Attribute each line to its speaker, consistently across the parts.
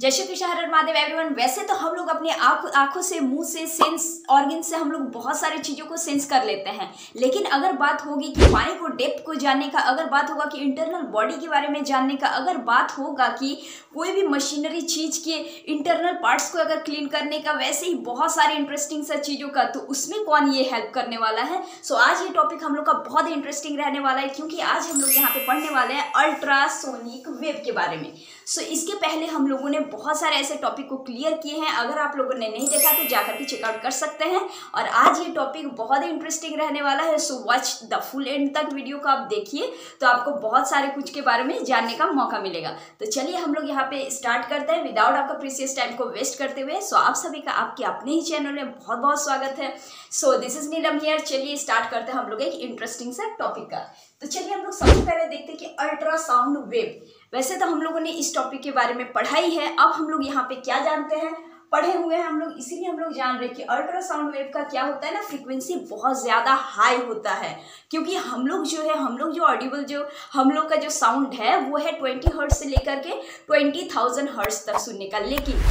Speaker 1: जय श्री कृष्ण, हर हर महादेव एवरीवन। वैसे तो हम लोग अपने आंखों से, मुंह से, सेंस ऑर्गन से हम लोग बहुत सारी चीज़ों को सेंस कर लेते हैं। लेकिन अगर बात होगी कि पानी को डेप्थ को जानने का, अगर बात होगा कि इंटरनल बॉडी के बारे में जानने का, अगर बात होगा कि कोई भी मशीनरी चीज़ के इंटरनल पार्ट्स को अगर क्लीन करने का, वैसे ही बहुत सारी इंटरेस्टिंग सा चीज़ों का, तो उसमें कौन ये हेल्प करने वाला है। सो आज ये टॉपिक हम लोग का बहुत ही इंटरेस्टिंग रहने वाला है, क्योंकि आज हम लोग यहाँ पे पढ़ने वाले हैं अल्ट्रासोनिक वेव के बारे में। सो इसके पहले हम लोगों ने बहुत सारे ऐसे टॉपिक को क्लियर किए हैं। अगर आप लोगों ने नहीं देखा तो जाकर के चेकआउट कर सकते हैं। और आज ये टॉपिक बहुत ही इंटरेस्टिंग रहने वाला है। So watch the full and तक वीडियो को आप देखिए, तो आपको बहुत सारे कुछ के बारे में जानने का मौका मिलेगा। तो चलिए हम लोग यहाँ पे स्टार्ट करते हैं विदाउट आपका प्रीसियस टाइम को वेस्ट करते हुए। सो आप सभी का आपके अपने ही चैनल में बहुत बहुत स्वागत है। So this is Neelam here. चलिए स्टार्ट करते हैं हम लोग एक इंटरेस्टिंग सा टॉपिक का। तो चलिए हम लोग सबसे पहले देखते हैं कि अल्ट्रासाउंड वेव। वैसे तो हम लोगों ने इस टॉपिक के बारे में पढ़ाई है। अब हम लोग यहाँ पे क्या जानते हैं, पढ़े हुए हैं हम लोग, इसीलिए हम लोग जान रहे हैं कि अल्ट्रासाउंड वेव का क्या होता है ना, फ्रीक्वेंसी बहुत ज़्यादा हाई होता है। क्योंकि हम लोग जो ऑडिबल जो हम लोग का जो साउंड है वो है 20 हर्ट्ज से लेकर के 20,000 हर्ट्ज तक सुनने का। लेकिन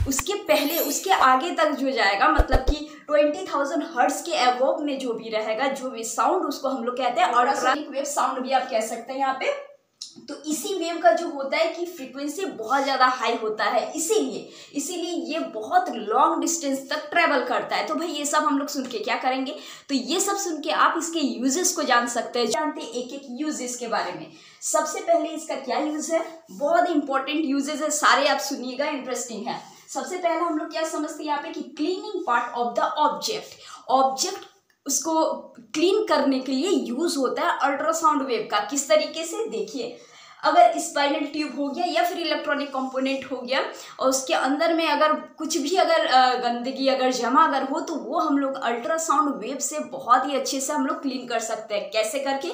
Speaker 1: उसके पहले, उसके आगे तक जो जाएगा, मतलब कि 20,000 हर्ट्ज के अबव में जो भी रहेगा, जो भी साउंड, उसको हम लोग कहते हैं अल्ट्रासोनिक वेव साउंड भी आप कह सकते हैं यहाँ पे। तो इसी वेव का जो होता है कि फ्रीक्वेंसी बहुत ज़्यादा हाई होता है, इसीलिए ये बहुत लॉन्ग डिस्टेंस तक ट्रेवल करता है। तो भाई ये सब हम लोग सुन के क्या करेंगे, तो ये सब सुन के आप इसके यूजेस को जान सकते हैं। जानते हैं एक एक यूजेस के बारे में। सबसे पहले इसका क्या यूज है, बहुत इंपॉर्टेंट यूजेस है, सारे आप सुनिएगा, इंटरेस्टिंग है। सबसे पहला हम लोग क्या समझते हैं यहाँ पे कि cleaning part of the object उसको क्लीन करने के लिए यूज होता है अल्ट्रासाउंड वेव का। किस तरीके से, देखिए, अगर स्पाइनल ट्यूब हो गया या फिर इलेक्ट्रॉनिक कंपोनेंट हो गया और उसके अंदर में अगर कुछ भी अगर गंदगी अगर जमा अगर हो, तो वो हम लोग अल्ट्रासाउंड वेव से बहुत ही अच्छे से हम लोग क्लीन कर सकते हैं। कैसे करके,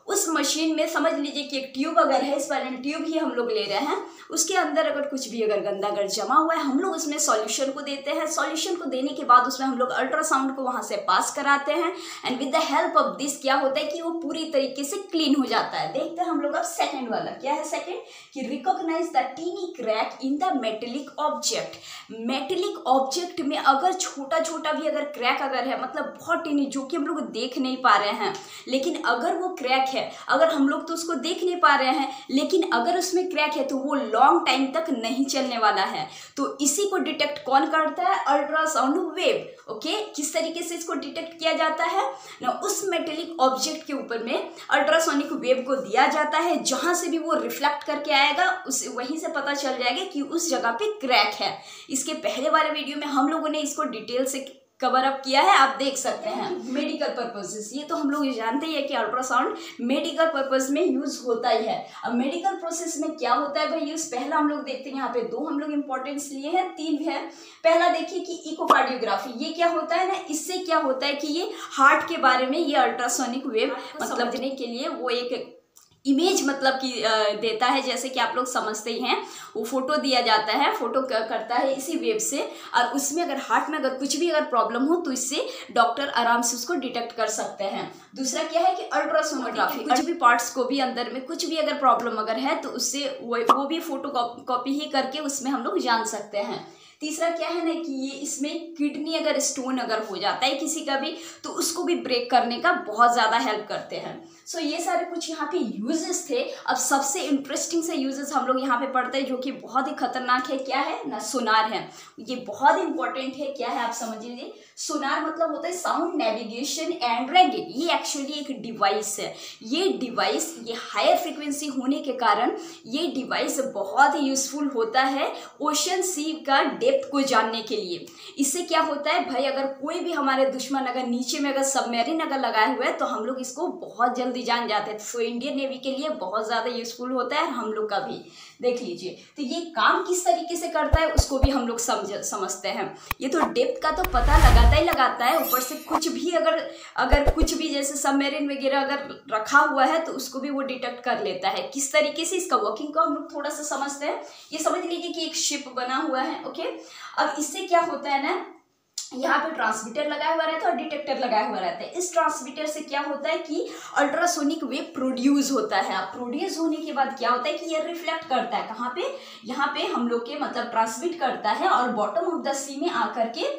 Speaker 1: उस मशीन में समझ लीजिए कि एक ट्यूब अगर है, स्पाइनल ट्यूब ही हम लोग ले रहे हैं, उसके अंदर अगर कुछ भी अगर गंदा अगर जमा हुआ है, हम लोग उसमें सॉल्यूशन को देते हैं। सॉल्यूशन को देने के बाद उसमें हम लोग अल्ट्रासाउंड को वहाँ से पास कराते हैं, and with the help of this क्या होता है कि वो पूरी तरीके से क्लीन हो जाता है। देखते हैं हम लोग अब सेकेंड वाला क्या है। सेकेंड कि recognise the tiny crack in the metallic object. Metallic object में अगर छोटा छोटा भी अगर क्रैक अगर है, मतलब बहुत टीनी, जो कि हम लोग देख नहीं पा रहे हैं, लेकिन अगर वो क्रैक है, अगर हम लोग तो उसको देख नहीं पा रहे हैं, लेकिन अगर उसमें क्रैक है तो वो लॉन्ग टाइम तक नहीं चलने वाला है। तो इसी को डिटेक्ट कौन करता है, अल्ट्रासाउंड वेव। ओके, किस तरीके से इसको डिटेक्ट किया जाता है ना, उस मेटेलिक ऑब्जेक्ट के ऊपर में अल्ट्रासोनिक वेव को दिया जाता है, जहां से भी वो रिफ्लेक्ट करके आएगा, उस वहीं से पता चल जाएगा कि उस जगह पे क्रैक है। इसके पहले वाले वीडियो में हम लोगों ने इसको डिटेल से कवर अप किया है, आप देख सकते हैं। मेडिकल पर्पसेस, ये तो हम लोग जानते ही है कि अल्ट्रासाउंड मेडिकल पर्पस में यूज होता ही है। अब मेडिकल प्रोसेस में क्या होता है भाई यूज, पहला हम लोग देखते हैं, यहाँ पे दो हम लोग इंपॉर्टेंस लिए हैं, तीन भी है। पहला देखिए कि इकोकार्डियोग्राफी, ये क्या होता है ना, इससे क्या होता है कि ये हार्ट के बारे में ये अल्ट्रासोनिक वेव मतलब समझने के लिए वो एक इमेज मतलब कि देता है। जैसे कि आप लोग समझते ही हैं, वो फोटो दिया जाता है, फोटो करता है इसी वेव से, और उसमें अगर हार्ट में अगर कुछ भी अगर प्रॉब्लम हो तो इससे डॉक्टर आराम से उसको डिटेक्ट कर सकते हैं। दूसरा क्या है कि अल्ट्रासोनोग्राफी, कुछ भी पार्ट्स को भी अंदर में कुछ भी अगर प्रॉब्लम अगर है तो उससे वो भी फोटो कॉपी ही करके उसमें हम लोग जान सकते हैं। तीसरा क्या है ना कि ये इसमें किडनी अगर स्टोन अगर हो जाता है किसी का भी, तो उसको भी ब्रेक करने का बहुत ज़्यादा हेल्प करते हैं। सो ये सारे कुछ यहाँ पे यूजेस थे। अब सबसे इंटरेस्टिंग से यूजेस हम लोग यहाँ पे पढ़ते हैं, जो कि बहुत ही खतरनाक है। क्या है ना, सोनार है। ये बहुत इंपॉर्टेंट है। क्या है आप समझ लीजिए, सोनार मतलब होता है साउंड नेविगेशन एंड ट्रैकिंग। ये एक्चुअली एक डिवाइस है। ये डिवाइस ये हायर फ्रिक्वेंसी होने के कारण ये डिवाइस बहुत ही यूजफुल होता है ओशन सी का डेप्थ को जानने के लिए। इससे क्या होता है भाई, अगर कोई भी हमारे दुश्मन अगर नीचे में अगर सबमरीन अगर लगाए हुए हैं, तो हम लोग इसको बहुत जल्दी जान जाते हैं। तो इंडियन नेवी के लिए बहुत ज़्यादा यूजफुल होता है, और हम लोग का भी देख लीजिए। तो ये काम किस तरीके से करता है उसको भी हम लोग समझते हैं। ये तो डेप्थ का तो पता लगाता है, ऊपर से कुछ भी अगर कुछ भी जैसे सबमरीन वगैरह अगर रखा हुआ है तो उसको भी वो डिटेक्ट कर लेता है। किस तरीके से इसका वर्किंग को हम लोग थोड़ा सा समझते हैं। ये समझ लीजिए कि एक शिप बना हुआ है। ओके, अब इससे क्या होता है ना यहाँ पे ट्रांसमीटर लगाया हुआ रहता है और डिटेक्टर लगाया हुआ रहता है। इस ट्रांसमीटर से क्या होता है कि अल्ट्रासोनिक वेव प्रोड्यूस होता है। अब प्रोड्यूस होने के बाद क्या होता है कि ये रिफ्लेक्ट करता है कहाँ पे, यहाँ पे हम लोग के मतलब ट्रांसमिट करता है और बॉटम ऑफ द सी में आकर के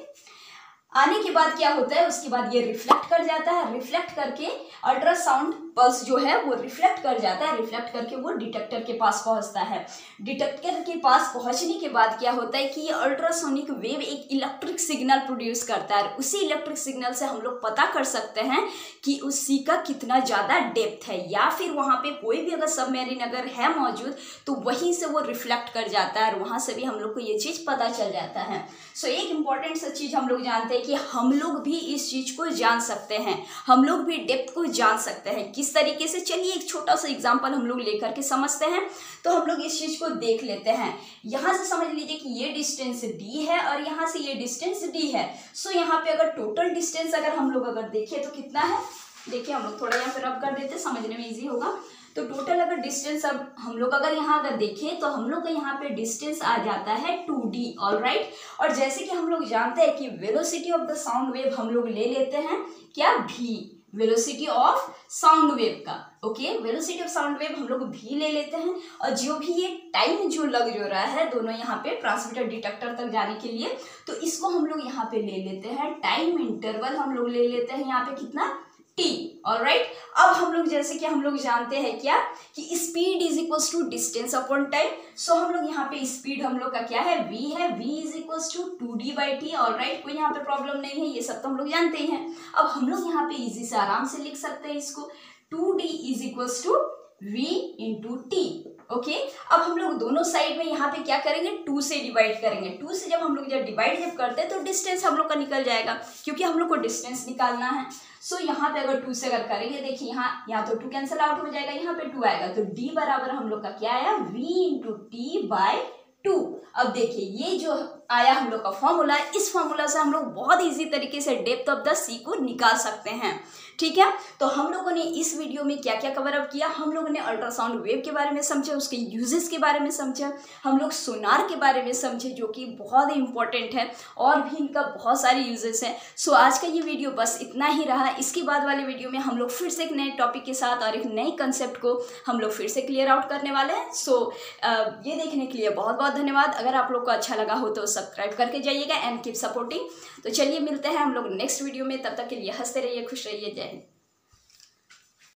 Speaker 1: आने के बाद क्या होता है, उसके बाद ये रिफ्लेक्ट कर जाता है। रिफ्लेक्ट करके अल्ट्रासाउंड पल्स जो है वो रिफ्लेक्ट कर जाता है, रिफ्लेक्ट करके वो डिटेक्टर के पास पहुंचता है। डिटेक्टर के पास पहुंचने के बाद क्या होता है कि ये अल्ट्रासोनिक वेव एक इलेक्ट्रिक सिग्नल प्रोड्यूस करता है। उसी इलेक्ट्रिक सिग्नल से हम लोग पता कर सकते हैं कि उस सी का कितना ज़्यादा डेप्थ है, या फिर वहाँ पे कोई भी अगर सबमरीन अगर है मौजूद तो वहीं से वो रिफ्लेक्ट कर जाता है और वहाँ से भी हम लोग को ये चीज़ पता चल जाता है। सो एक इम्पॉर्टेंट सा चीज़ हम लोग जानते हैं कि हम लोग भी इस चीज़ को जान सकते हैं, हम लोग भी डेप्थ को जान सकते हैं। किस तरीके से, चलिए एक छोटा सा एग्जांपल हम लोग लेकर के समझते हैं। तो हम लोग इस चीज़ को देख लेते हैं। यहाँ से समझ लीजिए कि ये डिस्टेंस d है और यहाँ से ये डिस्टेंस d है। सो यहाँ पे अगर टोटल डिस्टेंस अगर हम लोग अगर देखें तो कितना है, देखिए हम लोग थोड़ा यहाँ पे रब कर देते, समझने में ईजी होगा। तो टोटल अगर डिस्टेंस अब हम लोग अगर यहाँ अगर देखें तो हम लोग का यहाँ पे डिस्टेंस आ जाता है 2d, ऑलराइट। और जैसे कि हम लोग जानते हैं कि velocity of the sound wave हम लोग ले लेते हैं क्या, v, velocity of sound wave का, okay, velocity of sound wave हम लोग v ले लेते हैं। और जो भी ये टाइम जो लग जो रहा है दोनों यहाँ पे ट्रांसमीटर डिटेक्टर तक जाने के लिए, तो इसको हम लोग यहाँ पे ले लेते हैं, टाइम इंटरवल हम लोग ले लेते हैं यहाँ पे कितना, t, ऑलराइट। अब हम लोग जैसे कि हम लोग जानते हैं क्या कि speed is equals to distance upon time. So हम लोग यहाँ पे स्पीड हम लोग का क्या है, v है, v is equals to 2d/t, alright. कोई यहाँ पे प्रॉब्लम नहीं है, ये सब तो हम लोग जानते ही हैं। अब हम लोग यहाँ पे इजी से आराम से लिख सकते हैं इसको, 2d is equals to v into t, okay. अब हम लोग दोनों साइड में यहाँ पे क्या करेंगे, 2 से डिवाइड करेंगे। 2 से जब हम लोग डिवाइड करते हैं तो डिस्टेंस हम लोग का निकल जाएगा, क्योंकि हम लोग को डिस्टेंस निकालना है। सो यहाँ पे अगर 2 से अगर करेंगे, देखिए यहाँ तो 2 कैंसिल आउट हो जाएगा, यहाँ पे 2 आएगा, तो d बराबर हम लोग का क्या आया, v इंटू टी बाय 2। अब देखिए ये जो आया हम लोग का फॉर्मूला, इस फॉर्मूला से हम लोग बहुत इजी तरीके से डेप्थ ऑफ द सी को निकाल सकते हैं, ठीक है। तो हम लोगों ने इस वीडियो में क्या क्या कवर अप किया, हम लोगों ने अल्ट्रासाउंड वेव के बारे में समझा, उसके यूजेस के बारे में समझा, हम लोग सोनार के बारे में समझे जो कि बहुत ही इंपॉर्टेंट है, और भी इनका बहुत सारे यूजेस हैं। सो आज का ये वीडियो बस इतना ही रहा। इसके बाद वाले वीडियो में हम लोग फिर से एक नए टॉपिक के साथ और एक नए कंसेप्ट को हम लोग फिर से क्लियर आउट करने वाले हैं। सो ये देखने के लिए बहुत बहुत धन्यवाद। अगर आप लोग को अच्छा लगा हो तो सब्सक्राइब करके जाइएगा एंड कीप सपोर्टिंग। तो चलिए मिलते हैं हम लोग नेक्स्ट वीडियो में, तब तक के लिए हंसते रहिए, खुश रहिए, जय हिंद।